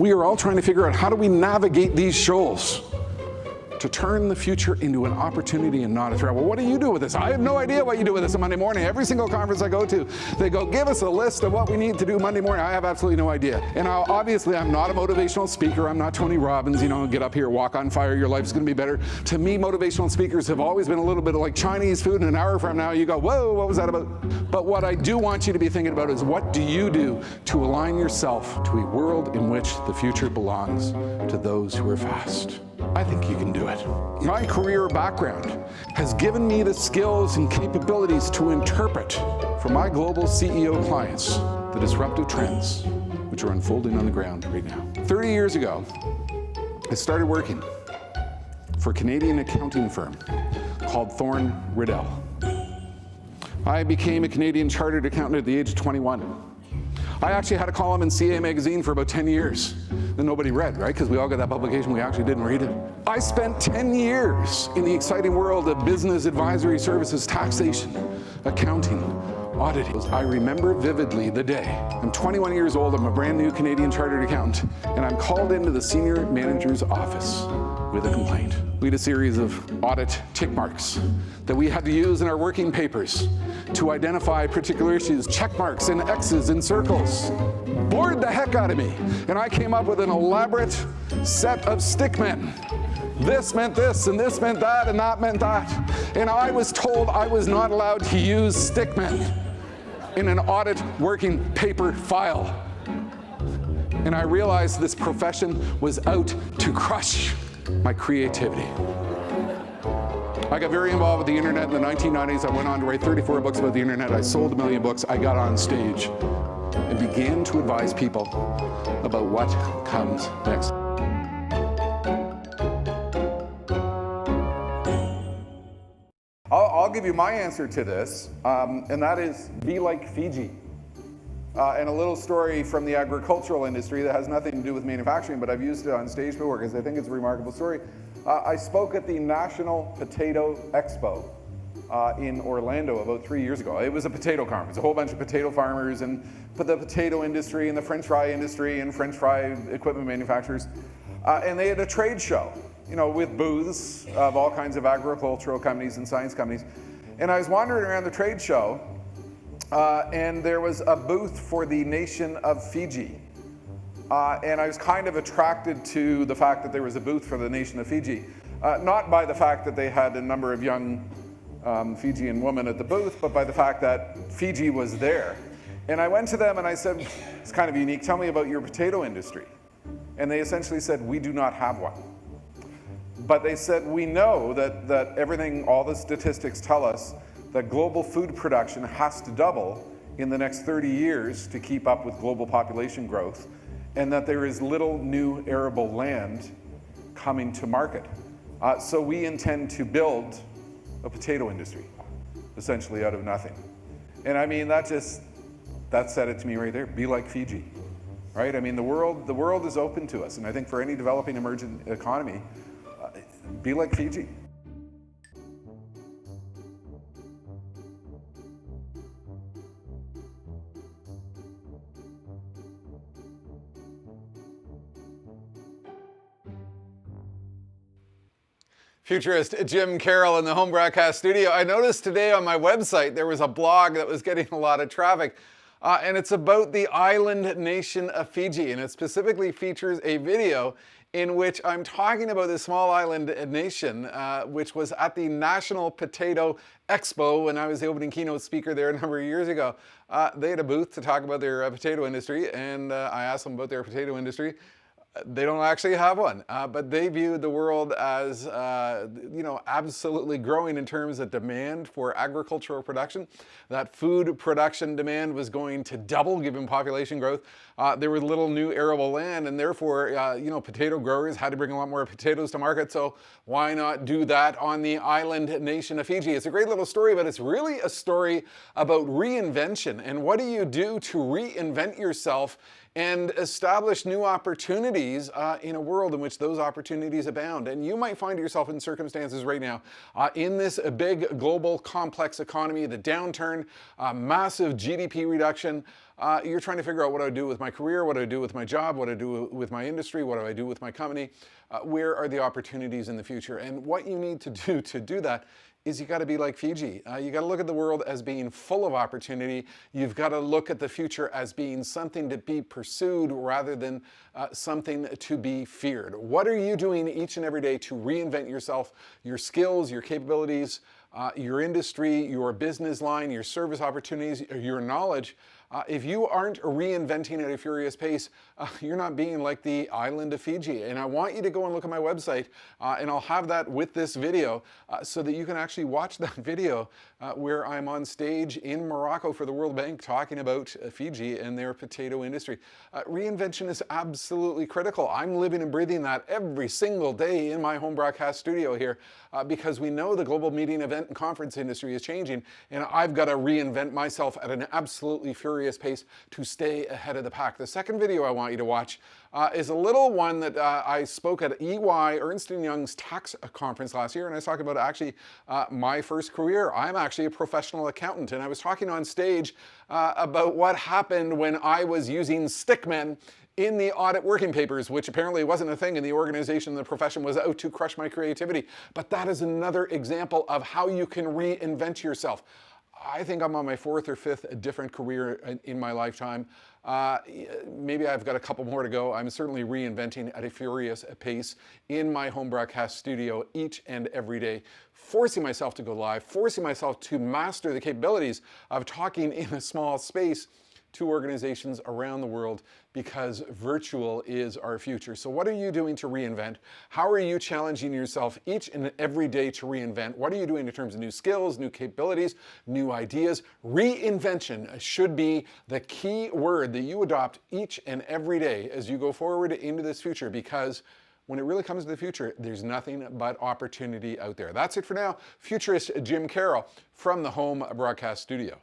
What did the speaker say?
We are all trying to figure out how do we navigate these shoals to turn the future into an opportunity and not a threat. Well, what do you do with this? I have no idea what you do with this on Monday morning. Every single conference I go to, they go, give us a list of what we need to do Monday morning. I have absolutely no idea. And obviously, I'm not a motivational speaker. I'm not Tony Robbins, get up here, walk on fire, your life's gonna be better. To me, motivational speakers have always been a little bit like Chinese food, and an hour from now you go, whoa, what was that about? But what I do want you to be thinking about is what do you do to align yourself to a world in which the future belongs to those who are fast? I think you can do it. My career background has given me the skills and capabilities to interpret for my global CEO clients the disruptive trends which are unfolding on the ground right now. 30 years ago, I started working for a Canadian accounting firm called Thorne Riddell. I became a Canadian chartered accountant at the age of 21. I actually had a column in CA magazine for about 10 years that nobody read, right? Because we all got that publication, we actually didn't read it. I spent 10 years in the exciting world of business advisory services, taxation, accounting, auditing. I remember vividly the day. I'm 21 years old, I'm a brand new Canadian chartered accountant, and I'm called into the senior manager's office with a complaint. We had a series of audit tick marks that we had to use in our working papers to identify particular issues, check marks and X's and circles. Bored the heck out of me. And I came up with an elaborate set of stickmen. This meant this, and this meant that, and that meant that. And I was told I was not allowed to use stickmen in an audit working paper file. And I realized this profession was out to crush my creativity. I got very involved with the internet in the 1990s. I went on to write 34 books about the internet. I sold 1 million books. I got on stage and began to advise people about what comes next. I'll give you my answer to this, and that is be like Fiji. And a little story from the agricultural industry that has nothing to do with manufacturing, but I've used it on stage before because I think it's a remarkable story. I spoke at the National Potato Expo in Orlando about 3 years ago. It was a potato conference, a whole bunch of potato farmers and the potato industry and the French fry industry and French fry equipment manufacturers. And they had a trade show, with booths of all kinds of agricultural companies and science companies. And I was wandering around the trade show, and there was a booth for the nation of Fiji. And I was kind of attracted to the fact that there was a booth for the nation of Fiji. Not by the fact that they had a number of young Fijian women at the booth, but by the fact that Fiji was there. And I went to them and I said, it's kind of unique, tell me about your potato industry. And they essentially said, we do not have one. But they said, we know that everything, all the statistics tell us that global food production has to double in the next 30 years to keep up with global population growth, and that there is little new arable land coming to market. So we intend to build a potato industry, essentially out of nothing. And I mean, that said it to me right there, be like Fiji, right? I mean, the world is open to us, and I think for any developing emerging economy, be like Fiji. Futurist Jim Carroll in the home broadcast studio. I noticed today on my website there was a blog that was getting a lot of traffic, and it's about the island nation of Fiji, and it specifically features a video in which I'm talking about this small island nation, which was at the National Potato Expo when I was the opening keynote speaker there a number of years ago. They had a booth to talk about their potato industry, and I asked them about their potato industry. They don't actually have one, but they view the world as, absolutely growing in terms of demand for agricultural production. That food production demand was going to double given population growth. There was little new arable land, and therefore, potato growers had to bring a lot more potatoes to market. So why not do that on the island nation of Fiji? It's a great little story, but it's really a story about reinvention. And what do you do to reinvent yourself and establish new opportunities in a world in which those opportunities abound? And you might find yourself in circumstances right now in this big global complex economy, the downturn, massive GDP reduction, you're trying to figure out what do I do with my career, what do I do with my job, what do I do with my industry, what do I do with my company, where are the opportunities in the future? And what you need to do that is you got to be like Fiji. You got to look at the world as being full of opportunity. You've got to look at the future as being something to be pursued rather than something to be feared. What are you doing each and every day to reinvent yourself, your skills, your capabilities, your industry, your business line, your service opportunities, your knowledge? If you aren't reinventing at a furious pace, you're not being like the island of Fiji. And I want you to go and look at my website, and I'll have that with this video so that you can actually watch that video where I'm on stage in Morocco for the World Bank talking about Fiji and their potato industry. Reinvention is absolutely critical. I'm living and breathing that every single day in my home broadcast studio here because we know the global meeting, event, and conference industry is changing, and I've got to reinvent myself at an absolutely furious pace to stay ahead of the pack. The second video I want you to watch is a little one that I spoke at EY, Ernst & Young's tax conference last year, and I was talking about actually my first career. I'm actually a professional accountant, and I was talking on stage about what happened when I was using Stickmen in the audit working papers, which apparently wasn't a thing in the organization. The profession was out to crush my creativity. But that is another example of how you can reinvent yourself. I think I'm on my fourth or fifth different career in my lifetime. Maybe I've got a couple more to go. I'm certainly reinventing at a furious pace in my home broadcast studio each and every day, forcing myself to go live, forcing myself to master the capabilities of talking in a small space to organizations around the world, because virtual is our future. So what are you doing to reinvent? How are you challenging yourself each and every day to reinvent? What are you doing in terms of new skills, new capabilities, new ideas? Reinvention should be the key word that you adopt each and every day as you go forward into this future, because when it really comes to the future, there's nothing but opportunity out there. That's it for now. Futurist Jim Carroll from the home broadcast studio.